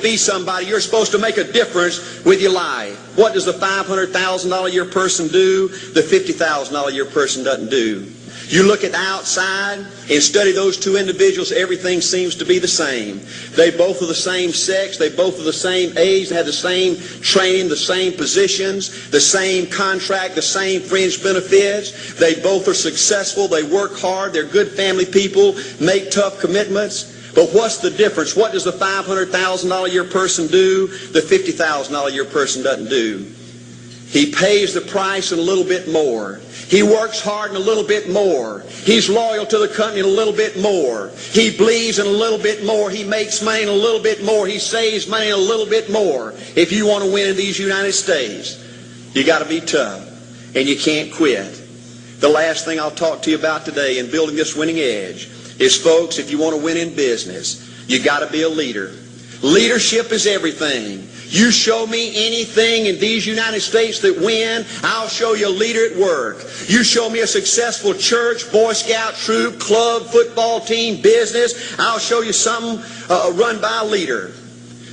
be somebody, you're supposed to make a difference with your life. What does the $500,000 a year person do? The $50,000 a year person doesn't do. You look at the outside and study those two individuals, everything seems to be the same. They both are the same sex, they both are the same age, they have the same training, the same positions, the same contract, the same fringe benefits. They both are successful, they work hard, they're good family people, make tough commitments. But what's the difference? What does the $500,000 a year person do? The $50,000 a year person doesn't do. He pays the price and a little bit more. He works hard and a little bit more. He's loyal to the company and a little bit more. He believes in a little bit more. He makes money and a little bit more. He saves money and a little bit more. If you want to win in these United States, you got to be tough and you can't quit. The last thing I'll talk to you about today in building this winning edge is, folks, if you want to win in business, you got to be a leader. Leadership is everything. You show me anything in these United States that win, I'll show you a leader at work. You show me a successful church, Boy Scout troop, club, football team, business, I'll show you something run by a leader.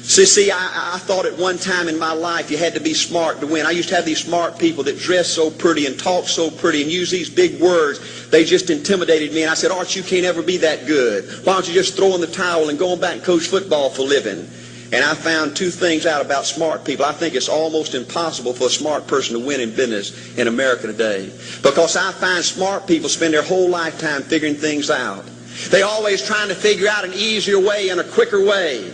See, I thought at one time in my life you had to be smart to win. I used to have these smart people that dress so pretty and talk so pretty and use these big words. They just intimidated me. And I said, Art, you can't ever be that good. Why don't you just throw in the towel and go on back and coach football for a living? And I found two things out about smart people. I think it's almost impossible for a smart person to win in business in America today. Because I find smart people spend their whole lifetime figuring things out. They're always trying to figure out an easier way and a quicker way.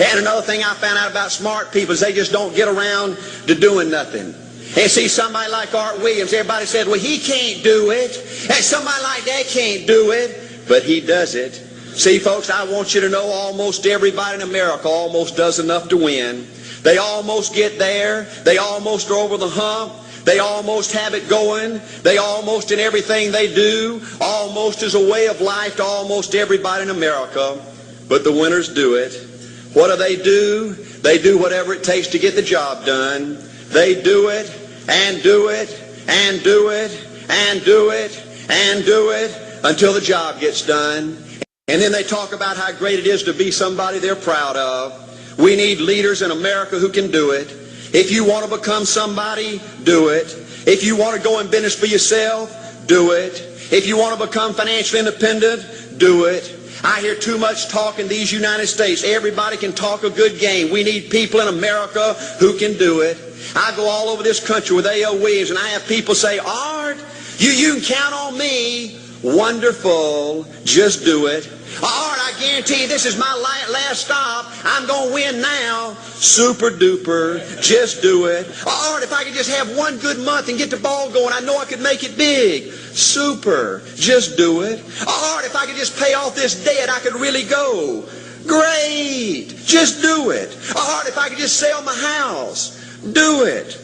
And another thing I found out about smart people is they just don't get around to doing nothing. And see, somebody like Art Williams, everybody says, well, he can't do it. And somebody like that can't do it. But he does it. See, folks, I want you to know almost everybody in America almost does enough to win. They almost get there. They almost are over the hump. They almost have it going. They almost, in everything they do, almost is a way of life to almost everybody in America. But the winners do it. What do? They do whatever it takes to get the job done. They do it, and do it, and do it, and do it, and do it, until the job gets done. And then they talk about how great it is to be somebody they're proud of. We need leaders in America who can do it. If you want to become somebody, do it. If you want to go in business for yourself, do it. If you want to become financially independent, do it. I hear too much talk in these United States. Everybody can talk a good game. We need people in America who can do it. I go all over this country with A.O. Williams, and I have people say, Art, you can count on me. Wonderful. Just do it. Art, I guarantee you this is my last stop. I'm going to win now. Super duper. Just do it. Art, if I could just have one good month and get the ball going, I know I could make it big. Super. Just do it. Art, if I could just pay off this debt, I could really go. Great. Just do it. Art, if I could just sell my house. Do it.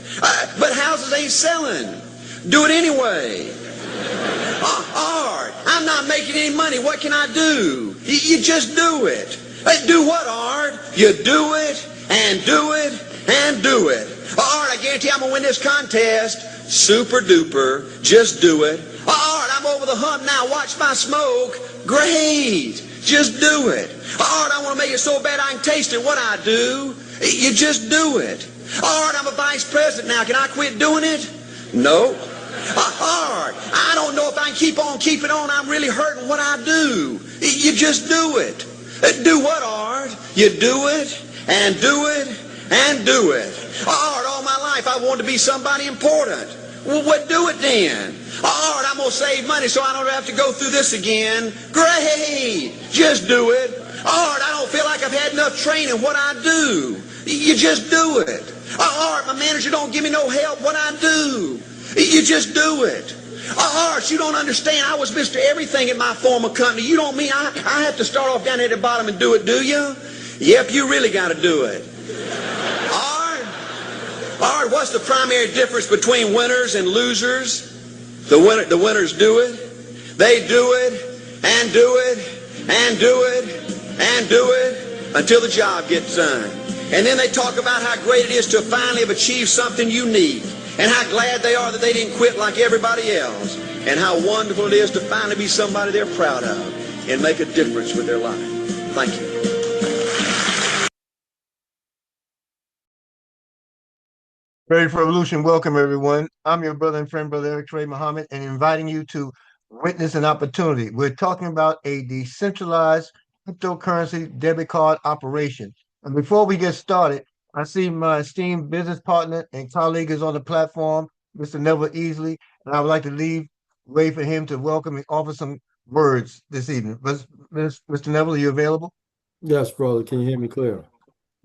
But houses ain't selling. Do it anyway. Art, I'm not making any money. What can I do? You just do it. Do what, Art? You do it, and do it, and do it. Art, I guarantee I'm going to win this contest. Super duper. Just do it. Art, I'm over the hump now. Watch my smoke. Great. Just do it. Art, I want to make it so bad I can taste it. What I do? You just do it. Art, I'm a vice president now. Can I quit doing it? No. Art, I don't know if I can keep on keeping on. I'm really hurting. What I do? You just do it. Do what, Art? You do it, and do it, and do it. Art, all my life I wanted to be somebody important. Well, what do it then? Art, I'm going to save money so I don't have to go through this again. Great. Just do it. Art, I don't feel like I've had enough training. What I do? You just do it. Art, my manager don't give me no help. What I do? You just do it. Art, you don't understand. I was Mr. Everything at my former company. You don't mean I have to start off down at the bottom and do it, do you? Yep, you really got to do it. Art, what's the primary difference between winners and losers? The winners do it. They do it, and do it, and do it, and do it, until the job gets done. And then they talk about how great it is to finally have achieved something unique. And how glad they are that they didn't quit like everybody else. And how wonderful it is to finally be somebody they're proud of and make a difference with their life. Thank you. Ready for Revolution. Welcome, everyone. I'm your brother and friend, Brother Eric Trey Muhammad, and inviting you to witness an opportunity. We're talking about a decentralized cryptocurrency debit card operation. And before we get started, I see my esteemed business partner and colleague is on the platform, Mr. Neville Easley, and I would like to leave way for him to welcome and offer some words this evening. Mr. Neville, are you available? Yes, brother. Can you hear me clear?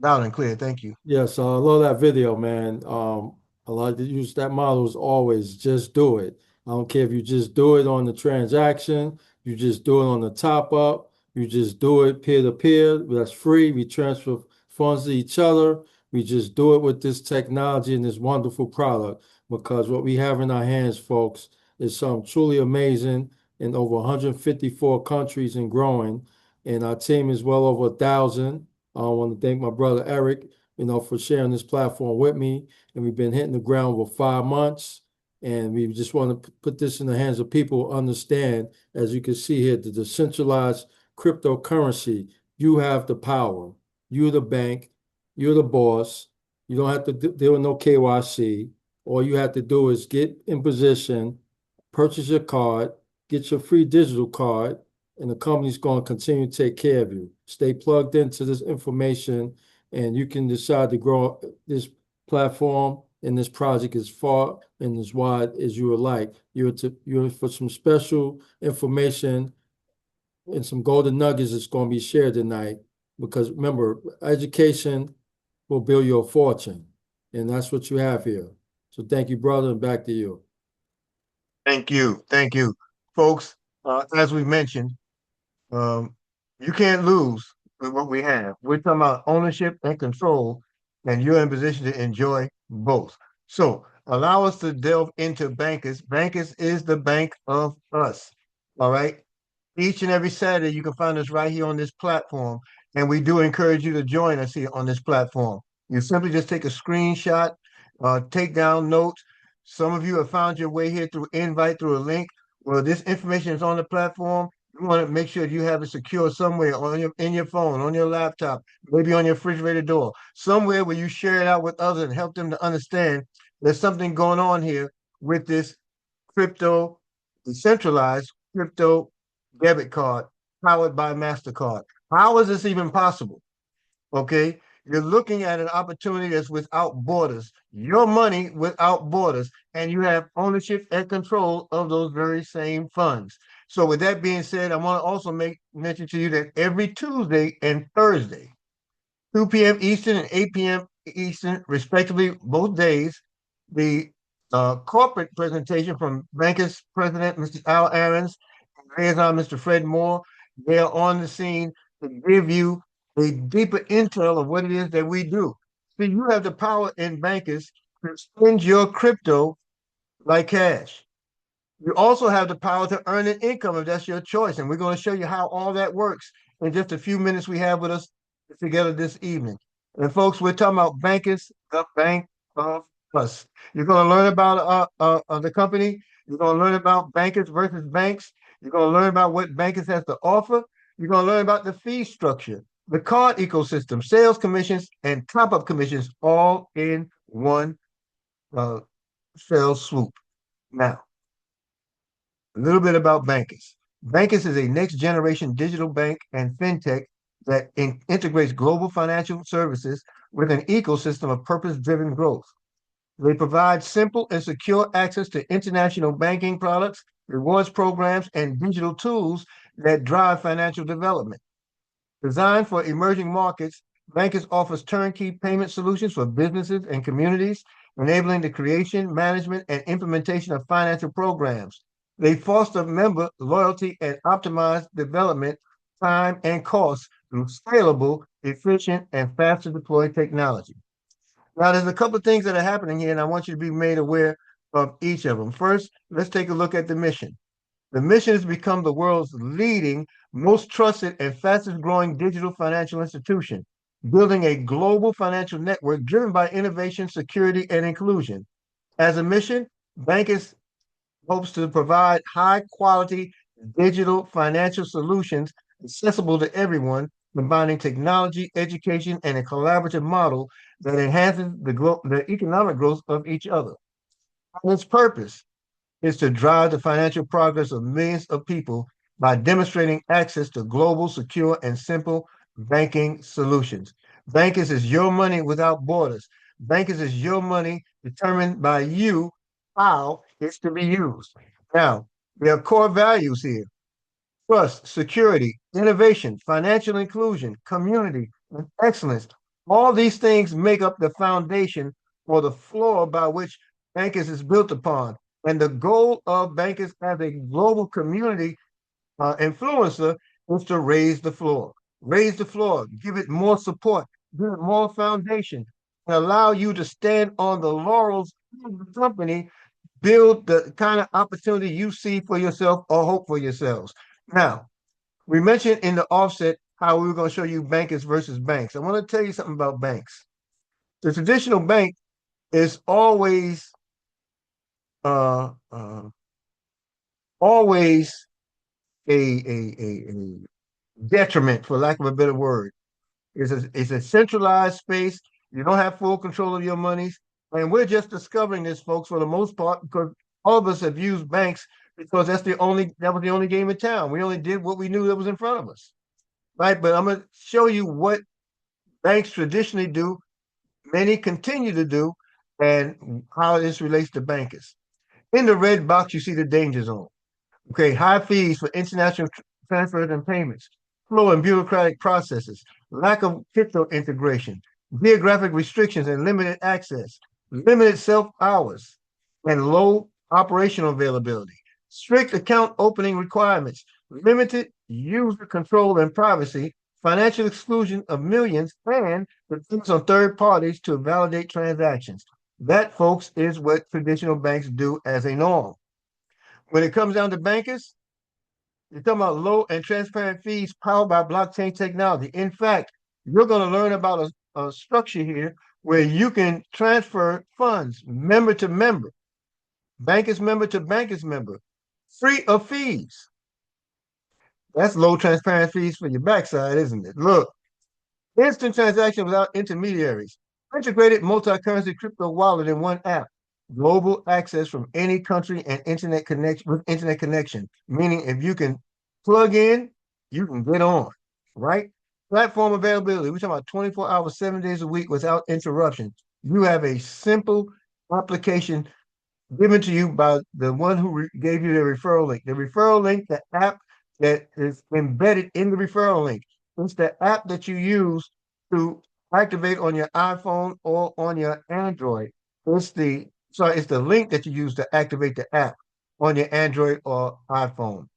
Loud and clear. Thank you. Yes, I love that video, man. I like to use that model as always. Just do it. I don't care if you just do it on the transaction, you just do it on the top up, you just do it peer to peer. That's free. We transfer funds to each other. We just do it with this technology and this wonderful product because what we have in our hands, folks, is something truly amazing in over 154 countries and growing. And our team is well over 1,000. I want to thank my brother Eric, for sharing this platform with me. And we've been hitting the ground for 5 months. And we just want to put this in the hands of people who understand, as you can see here, the decentralized cryptocurrency. You have the power. You're the bank. You're the boss. You don't have to deal with no KYC. All you have to do is get in position, purchase your card, get your free digital card, and the company's going to continue to take care of you. Stay plugged into this information, and you can decide to grow this platform and this project as far and as wide as you would like. You're for some special information and some golden nuggets that's going to be shared tonight. Because remember, education will build you a fortune, and that's what you have here. So thank you, brother, and back to you. Thank you. Thank you. Folks, as we mentioned, Um, you can't lose with what we have. We're talking about ownership and control, and you're in position to enjoy both. So allow us to delve into Bancus. Bancus is the bank of us. All right. Each and every Saturday, you can find us right here on this platform. And we do encourage you to join us here on this platform. You simply just take a screenshot, take down notes. Some of you have found your way here through invite, through a link. Well, this information is on the platform. You want to make sure you have it secure somewhere on your in your phone, on your laptop, maybe on your refrigerator door, somewhere where you share it out with others and help them to understand there's something going on here with this crypto, decentralized crypto debit card powered by MasterCard. How is this even possible? Okay. You're looking at an opportunity that's without borders, your money without borders, and you have ownership and control of those very same funds. So, with that being said, I want to also make mention to you that every Tuesday and Thursday, 2 p.m. Eastern and 8 p.m. Eastern, respectively, both days, the corporate presentation from Bankers President Mr. Al Aarons and liaison Mr. Fred Moore, they are on the scene to give you a deeper intel of what it is that we do. See, you have the power in Bankers to spend your crypto like cash. You also have the power to earn an income if that's your choice. And we're going to show you how all that works in just a few minutes we have with us together this evening. And folks, we're talking about Bankers, the bank of us. You're going to learn about the company. You're going to learn about bankers versus banks. You're going to learn about what Bankers has to offer. You're going to learn about the fee structure, the card ecosystem, sales commissions, and top-up commissions all in one uh, fell swoop. Now, a little bit about Bancus. Bancus is a next generation digital bank and fintech that integrates global financial services with an ecosystem of purpose driven growth. They provide simple and secure access to international banking products, rewards programs, and digital tools that drive financial development. Designed for emerging markets, Bankers offers turnkey payment solutions for businesses and communities, enabling the creation, management, and implementation of financial programs. They foster member loyalty and optimize development time and costs through scalable, efficient, and faster deployed technology. Now, there's a couple of things that are happening here, and I want you to be made aware of each of them. First, let's take a look at the mission. The mission has become the world's leading, most trusted, and fastest growing digital financial institution, building a global financial network driven by innovation, security, and inclusion. As a mission, Bankers hopes to provide high quality digital financial solutions accessible to everyone combining technology, education, and a collaborative model that enhances the economic growth of each other. And its purpose is to drive the financial progress of millions of people by demonstrating access to global, secure, and simple banking solutions. Bankers is your money without borders. Bankers is your money determined by you how it's to be used. Now, there are core values here: trust, security, innovation, financial inclusion, community, and excellence. All these things make up the foundation or the floor by which Bankers is built upon. And the goal of Bankers as a global community influencer is to raise the floor, give it more support, give it more foundation, and allow you to stand on the laurels of the company, build the kind of opportunity you see for yourself or hope for yourselves. Now, we mentioned in the offset how we were going to show you bankers versus banks. I want to tell you something about banks. The traditional bank is uh, uh, always a detriment, for lack of a better word. It's a centralized space. You don't have full control of your monies. And we're just discovering this, folks, for the most part, because all of us have used banks because that was the only game in town. We only did what we knew that was in front of us. Right. But I'm gonna show you what banks traditionally do, many continue to do, and how this relates to bankers. In the red box, you see the danger zone. Okay, high fees for international transfers and payments, slow and bureaucratic processes, lack of crypto integration, geographic restrictions and limited access, limited self hours, and low operational availability, strict account opening requirements, limited user control and privacy, financial exclusion of millions, and dependence on third parties to validate transactions. That, folks, is what traditional banks do as a norm. When it comes down to bankers, you're talking about low and transparent fees powered by blockchain technology. In fact, you're going to learn about a structure here where you can transfer funds member to member, bankers member to bankers member, free of fees. That's low transparent fees for your backside, isn't it? Look, instant transaction without intermediaries, integrated multi-currency crypto wallet in one app, global access from any country and internet connection with internet connection, meaning if you can plug in, you can get on, right? Platform availability. We're talking about 24 hours, 7 days a week without interruption. You have a simple application given to you by the one who gave you the referral link. The referral link, the app that is embedded in the referral link. It's the app that you use to activate on your iPhone or on your Android. It's the link that you use to activate the app on your Android or iPhone.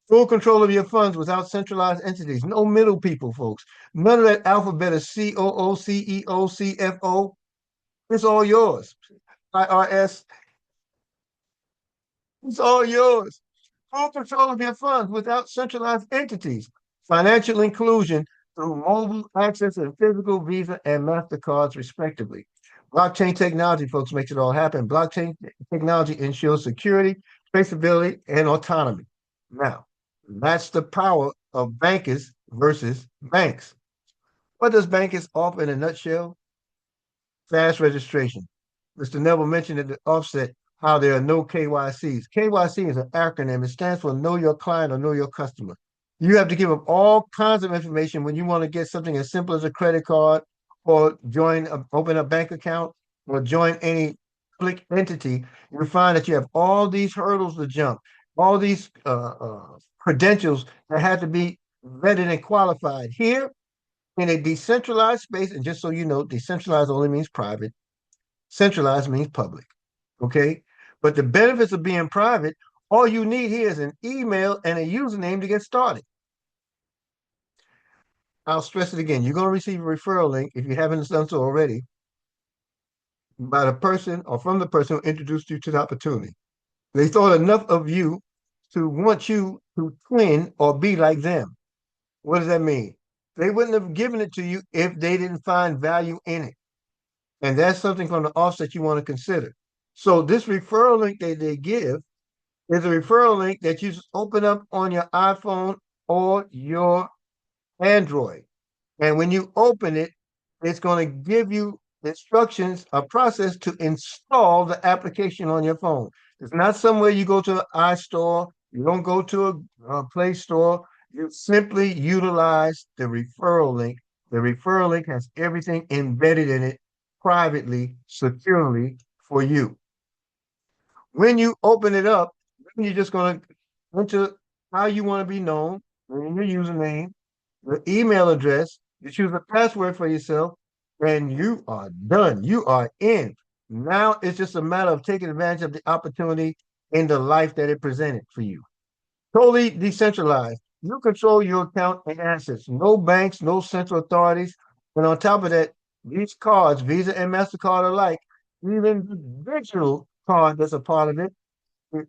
Full control of your funds without centralized entities. No middle people, folks. None of that alphabet of COO, CEO, CFO. It's all yours. IRS, it's all yours. Full control of your funds without centralized entities. Financial inclusion through mobile access and physical Visa and MasterCards, respectively. Blockchain technology, folks, makes it all happen. Blockchain technology ensures security, traceability, and autonomy. Now, that's the power of bankers versus banks. What does bankers offer in a nutshell? Fast registration. Mr. Neville mentioned at the offset how there are no KYCs. KYC is an acronym. It stands for Know Your Client or Know Your Customer. You have to give up all kinds of information when you want to get something as simple as a credit card or open a bank account or join any public entity. You find that you have all these hurdles to jump, all these credentials that have to be vetted and qualified. Here, in a decentralized space, and just so you know, decentralized only means private, centralized means public. Okay. But the benefits of being private, all you need here is an email and a username to get started. I'll stress it again. You're going to receive a referral link if you haven't done so already by the person or from the person who introduced you to the opportunity. They thought enough of you to want you to twin or be like them. What does that mean? They wouldn't have given it to you if they didn't find value in it. And that's something from the offset you want to consider. So this referral link that they give is a referral link that you just open up on your iPhone or your Android. And when you open it, it's going to give you instructions, a process to install the application on your phone. It's not somewhere you go to an iStore, you don't go to a Play Store. You simply utilize the referral link. The referral link has everything embedded in it privately, securely for you. When you open it up, then you're just going to enter how you want to be known, and your username, the email address, you choose a password for yourself, and you are done. You are in. Now it's just a matter of taking advantage of the opportunity in the life that it presented for you. Totally decentralized. You control your account and assets. No banks, no central authorities. And on top of that, these cards, Visa and MasterCard alike, even the digital card that's a part of it,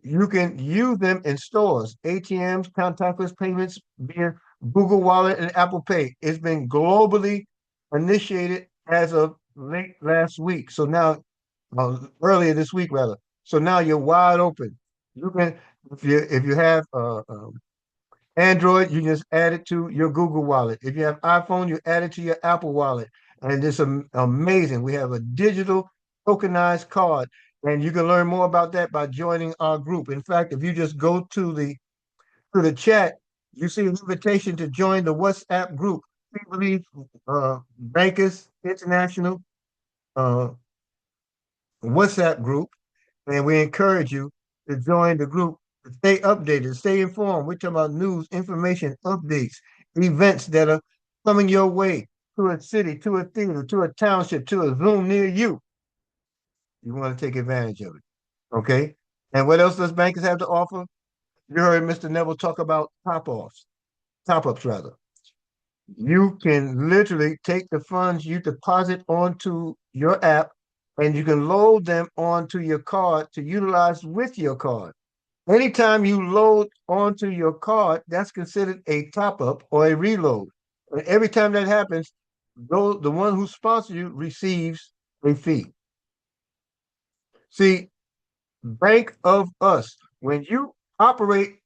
you can use them in stores, ATMs, contactless payments via Google Wallet and Apple Pay. It's been globally initiated as of late last week. So now, earlier this week rather. So now you're wide open. You can, if you have Android, you just add it to your Google Wallet. If you have iPhone, you add it to your Apple Wallet. And it's amazing. We have a digital tokenized card, and you can learn more about that by joining our group. In fact, if you just go to the chat, you see an invitation to join the WhatsApp group. We believe Bancus International uh, WhatsApp group, and we encourage you to join the group to stay updated, stay informed. We're talking about news, information, updates, events that are coming your way to a city, to a theater, to a township, to a Zoom near you. You want to take advantage of it. Okay. And what else does bankers have to offer? You heard Mr. Neville talk about top ups rather. You can literally take the funds you deposit onto your app and you can load them onto your card to utilize with your card. Anytime you load onto your card, that's considered a top up or a reload. And every time that happens, the one who sponsors you receives a fee. See, Bank of Us, when you operate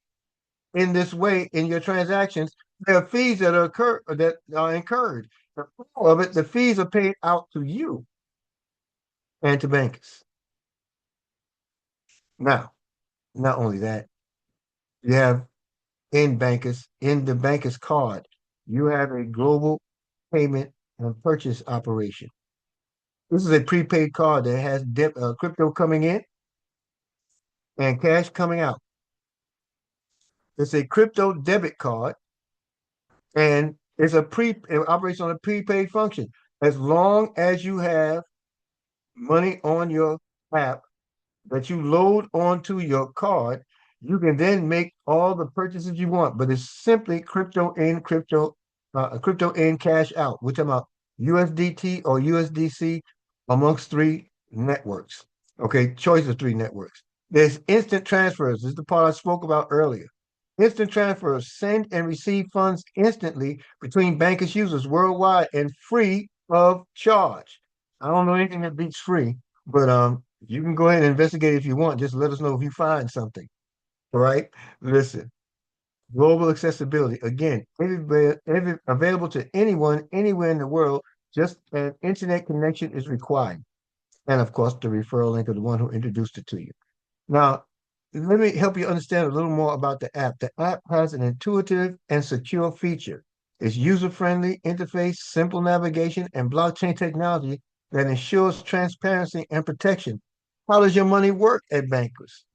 in this way in your transactions, there are fees that are incurred. The flow of it, the fees are paid out to you and to bankers. Now, not only that, you have in the bankers card, you have a global payment and purchase operation. This is a prepaid card that has crypto coming in and cash coming out. It's a crypto debit card, and it operates on a prepaid function. As long as you have money on your app that you load onto your card, you can then make all the purchases you want. But it's simply crypto in, cash out. We're talking about USDT or USDC amongst three networks. Okay, choice of three networks. There's instant transfers. This is the part I spoke about earlier. Instant transfers send and receive funds instantly between bankers users worldwide and free of charge. I don't know anything that beats free, but you can go ahead and investigate if you want. Just let us know if you find something. All right. Listen, global accessibility. Again, available to anyone, anywhere in the world. Just an internet connection is required. And of course, the referral link of the one who introduced it to you. Now, let me help you understand a little more about the app. The app has an intuitive and secure feature. It's user-friendly interface, simple navigation, and blockchain technology that ensures transparency and protection. How does your money work at Bankers?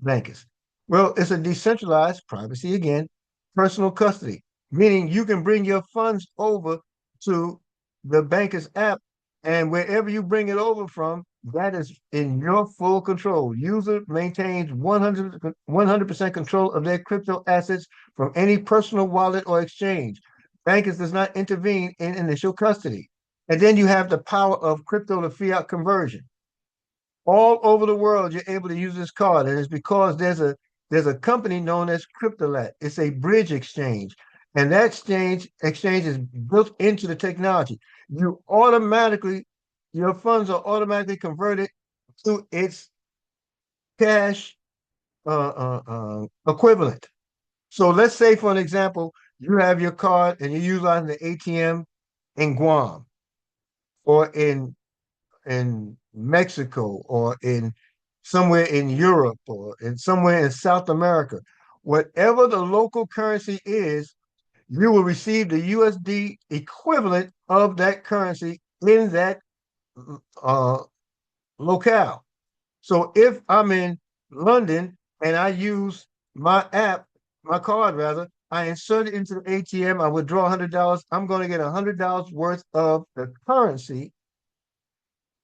Well, it's a decentralized, privacy again, personal custody, meaning you can bring your funds over to the Bankers app, and wherever you bring it over from, that is in your full control. User maintains 100% control of their crypto assets from any personal wallet or exchange. Bankers does not intervene in initial custody. And then you have the power of crypto to fiat conversion. All over the world, you're able to use this card, and it's because there's a company known as Cryptolat. It's a bridge exchange, and that exchange is built into the technology. Your funds are automatically converted to its cash equivalent. So let's say, for an example, you have your card and you're utilizing the ATM in Guam or in Mexico or in somewhere in Europe or in somewhere in South America, whatever the local currency is, you will receive the USD equivalent of that currency in that uh, locale. So if I'm in London and I use my app, my card rather, I insert it into the ATM, I withdraw $100, I'm going to get $100 worth of the currency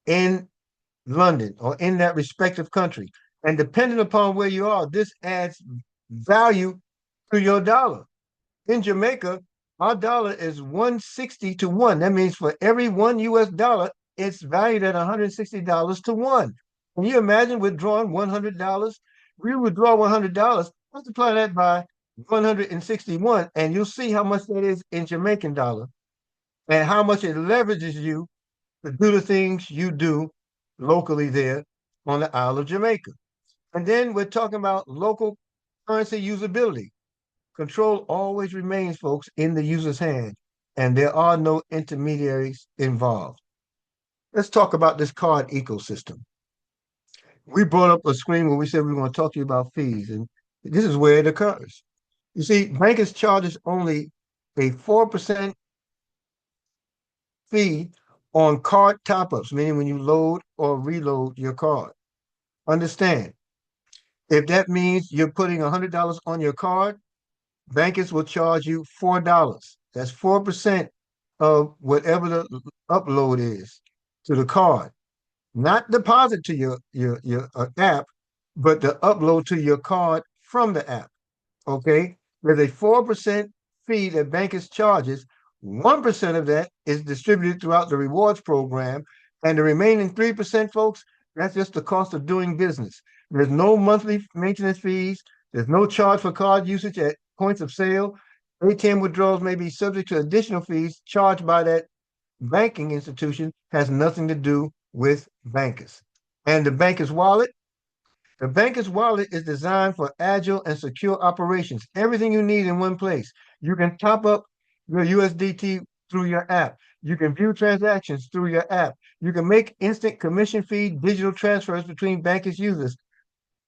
in London or in that respective country. And depending upon where you are, this adds value to your dollar. In Jamaica, our dollar is 160 to 1. That means for every one US dollar, it's valued at $160 to 1. Can you imagine withdrawing $100? We withdraw $100, multiply that by 161, and you'll see how much that is in Jamaican dollar and how much it leverages you to do the things you do locally there on the Isle of Jamaica. And then we're talking about local currency usability. Control always remains, folks, in the user's hand, and there are no intermediaries involved. Let's talk about this card ecosystem. We brought up a screen where we said we were going to talk to you about fees, and this is where it occurs. You see, Bancus charges only a 4% fee on card top-ups, meaning when you load or reload your card. Understand, if that means you're putting $100 on your card, Bankers will charge you $4. That's 4% of whatever the upload is to the card. Not deposit to your app, but the upload to your card from the app. Okay? There's a 4% fee that Bankers charges. 1% of that is distributed throughout the rewards program. And the remaining 3%, folks, that's just the cost of doing business. There's no monthly maintenance fees. There's no charge for card usage at points of sale. ATM withdrawals may be subject to additional fees charged by that banking institution, has nothing to do with Bankers. And the Bankers wallet is designed for agile and secure operations. Everything you need in one place. You can top up your USDT through your app. You can view transactions through your app. You can make instant commission fee digital transfers between Bankers users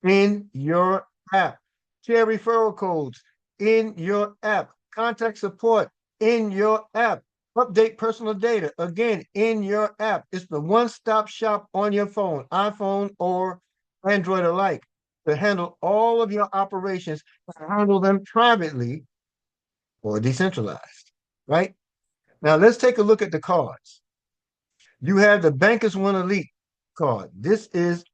in your app. Share referral codes in your app. Contact support in your app. Update personal data, again, in your app. It's the one-stop shop on your phone, iPhone or Android alike, to handle all of your operations, to handle them privately or decentralized, right? Now, let's take a look at the cards. You have the Bankers One Elite card. This is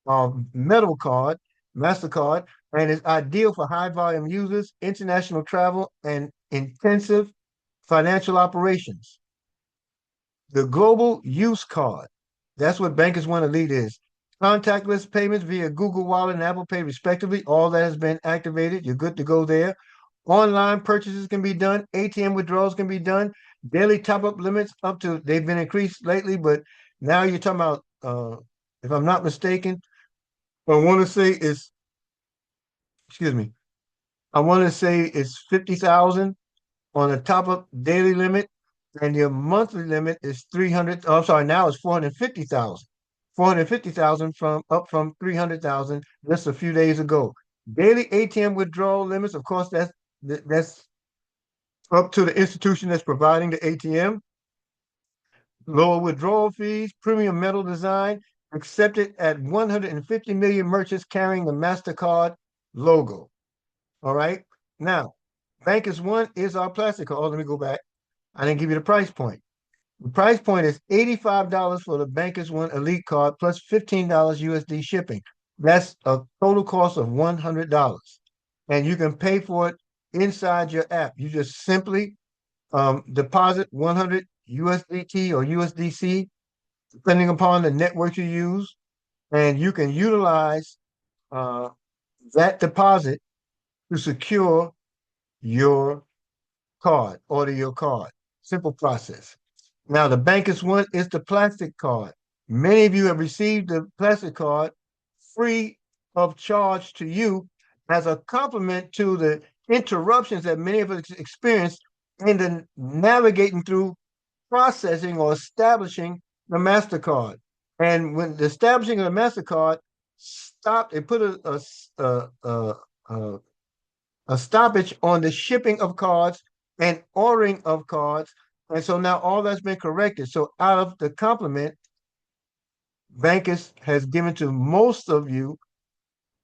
a metal card, MasterCard, and is ideal for high volume users, international travel, and intensive financial operations. The Global Use Card, that's what Bankers One Elite is. Contactless payments via Google Wallet and Apple Pay, respectively. All that has been activated. You're good to go there. Online purchases can be done. ATM withdrawals can be done. Daily top-up limits up to, they've been increased lately, but now you're talking about, if I'm not mistaken, I want to say it's, excuse me, I want to say it's 50,000 on a top-up daily limit, and your monthly limit is 300. Oh, I'm sorry, now it's 450,000. 450,000 from up from 300,000 just a few days ago. Daily ATM withdrawal limits, of course, that's up to the institution that's providing the ATM. Lower withdrawal fees, premium metal design, accepted at 150 million merchants carrying the MasterCard logo. All right. Now, Bankers One is our plastic card. Oh, let me go back. I didn't give you the price point. The price point is $85 for the Bankers One Elite card plus $15 USD shipping. That's a total cost of $100. And you can pay for it inside your app. You just simply deposit 100 USDT or USDC, depending upon the network you use. And you can utilize that deposit to secure your card, order your card. Simple process. Now, the Bankers One is the plastic card. Many of you have received the plastic card free of charge to you as a complement to the interruptions that many of us experience in the navigating through processing or establishing the MasterCard. And when the establishing of the MasterCard stopped, it put a stoppage on the shipping of cards and ordering of cards. And so now all that's been corrected. So out of the compliment, Bancus has given to most of you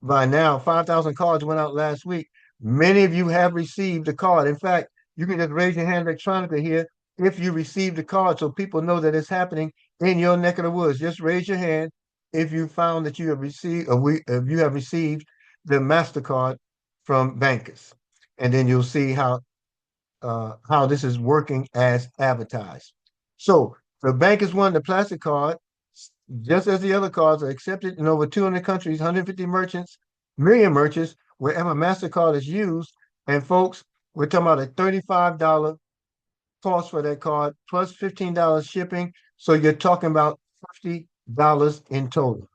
by now. 5,000 cards went out last week. Many of you have received the card. In fact, you can just raise your hand electronically here if you received the card so people know that it's happening in your neck of the woods. Just raise your hand if you found that you have received, or if you have received the MasterCard from Bancus. And then you'll see how this is working as advertised. So the Bancus one, the plastic card, just as the other cards, are accepted in over 200 countries, 150 merchants, million merchants, wherever MasterCard is used. And folks, we're talking about a $35 cost for that card plus $15 shipping. So you're talking about $50 in total.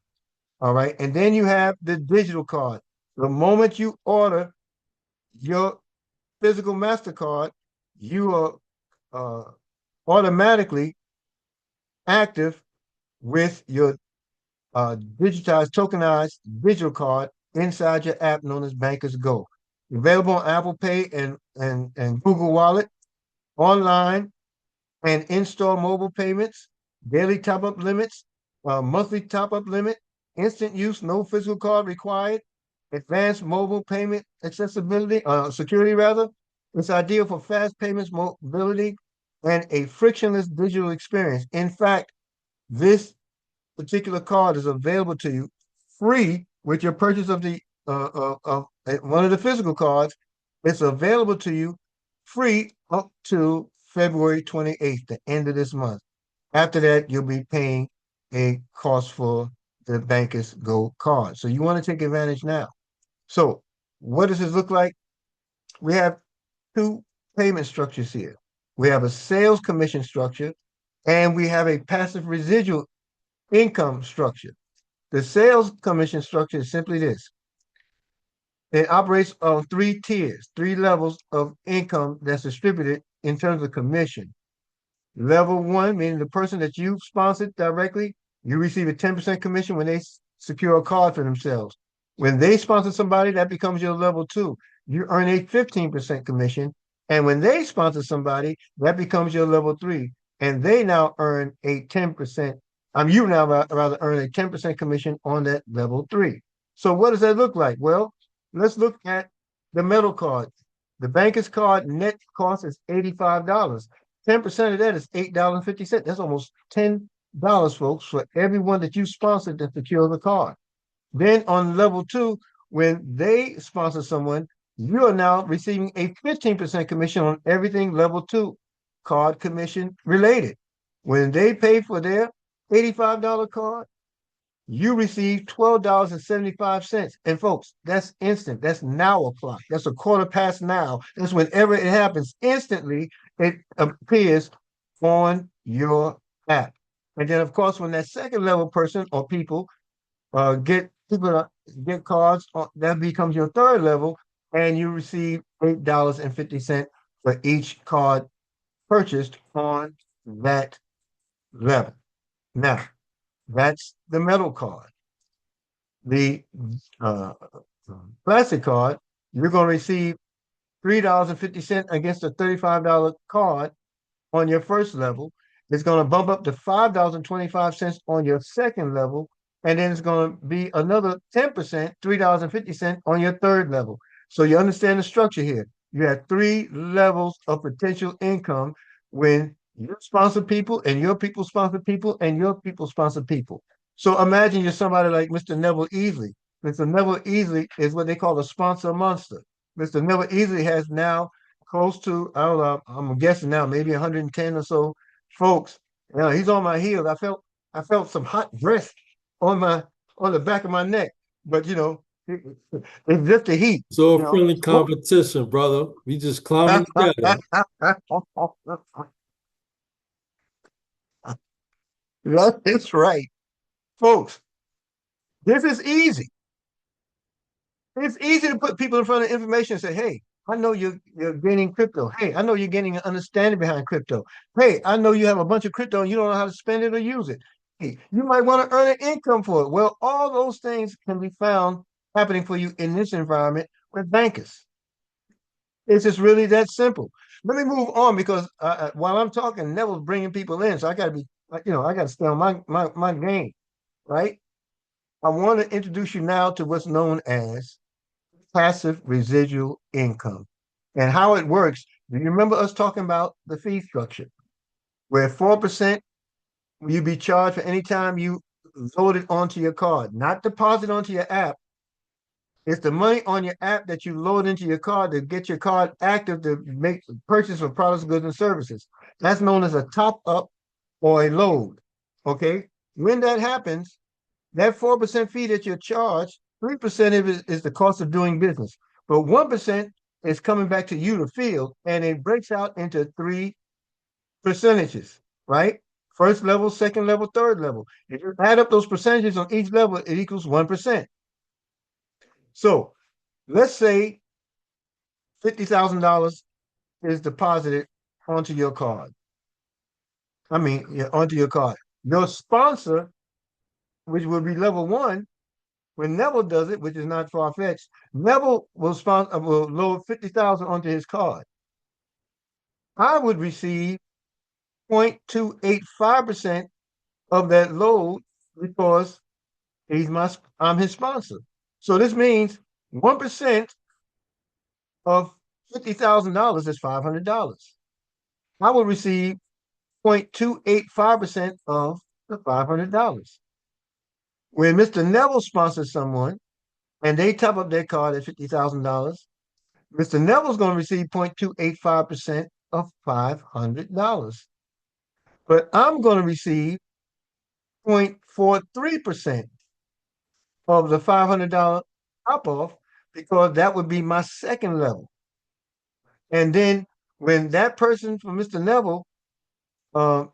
All right. And then you have the digital card. The moment you order your physical MasterCard, you are automatically active with your digitized, tokenized digital card inside your app known as Bankers Go. Available on Apple Pay and Google Wallet, online and in-store mobile payments, daily top-up limits, monthly top-up limit, instant use, no physical card required, advanced mobile payment accessibility, security rather. It's ideal for fast payments, mobility, and a frictionless digital experience. In fact, this particular card is available to you free with your purchase of the one of the physical cards. It's available to you free up to February 28th, the end of this month. After that, you'll be paying a cost for the Bankers Go card. So you want to take advantage now. So what does this look like? We have two payment structures here. We have a sales commission structure and we have a passive residual income structure. The sales commission structure is simply this. It operates on three tiers, three levels of income that's distributed in terms of commission. Level one, meaning the person that you sponsored directly, you receive a 10% commission when they secure a card for themselves. When they sponsor somebody, that becomes your level two. You earn a 15% commission. And when they sponsor somebody, that becomes your level three. And they now earn a 10%. You now rather earn a 10% commission on that level three. So what does that look like? Well, let's look at the metal card. The Bankers card net cost is $85. 10% of that is $8.50. That's almost $10, folks, for everyone that you sponsored to secure the card. Then on level two, when they sponsor someone, you are now receiving a 15% commission on everything level two card commission related. When they pay for their $85 card, you receive $12.75. And folks, that's instant. That's now o'clock. That's a quarter past now. That's whenever it happens. Instantly, it appears on your app. And then, of course, when that second level person or people get cards, that becomes your third level, and you receive $8.50 for each card purchased on that level. Now, that's the metal card. The plastic card, you're going to receive $3.50 against a $35 card on your first level. It's going to bump up to $5.25 on your second level. And then it's going to be another 10%, $3.50 on your third level. So you understand the structure here. You have three levels of potential income when you sponsor people and your people sponsor people and your people sponsor people. So imagine you're somebody like Mr. Neville Easley. Mr. Neville Easley is what they call a sponsor monster. Mr. Neville Easley has now close to, I don't know, I'm guessing now, maybe 110 or so folks. You know, he's on my heels. I felt some hot breath on the back of my neck. But you know, it's just the heat. So You a friendly competition, brother. We just climbing together. That's right. Folks, this is easy. It's easy to put people in front of information and say, hey, I know you're gaining crypto. Hey, I know you're getting an understanding behind crypto. Hey, I know you have a bunch of crypto and you don't know how to spend it or use it. Hey, you might want to earn an income for it. Well, all those things can be found happening for you in this environment with bankers. It's just really that simple. Let me move on because while I'm talking, Neville's bringing people in, so I got to be, I got to stay on my game, right? I want to introduce you now to what's known as passive residual income and how it works. Do you remember us talking about the fee structure where 4% you be charged for any time you load it onto your card, not deposit onto your app. It's the money on your app that you load into your card to get your card active to make purchase of products, goods, and services. That's known as a top up or a load. Okay. When that happens, that 4% fee that you're charged, 3% of it is the cost of doing business. But 1% is coming back to you, the field, and it breaks out into three percentages, right? First level, second level, third level. If you add up those percentages on each level, it equals 1%. So let's say $50,000 is deposited onto your card. I mean, yeah, onto your card. Your sponsor, which would be level one, when Neville does it, which is not far-fetched, Neville will load 50,000 onto his card. I would receive 0.285% of that load because I'm his sponsor. So this means 1% of $50,000 is $500. I will receive 0.285% of the $500. When Mr. Neville sponsors someone and they top up their card at $50,000, Mr. Neville's going to receive 0.285% of $500. But I'm going to receive 0.43% of the $500 top off because that would be my second level. And then when that person from Mr. Neville, uh,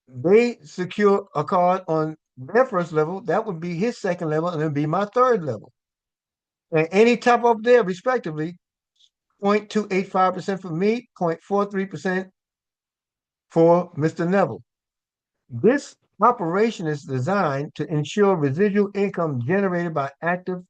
they secure a card on their first level, that would be his second level, and it would be my third level. And any top up there, respectively, 0.285% for me, 0.43% for Mr. Neville. This operation is designed to ensure residual income generated by active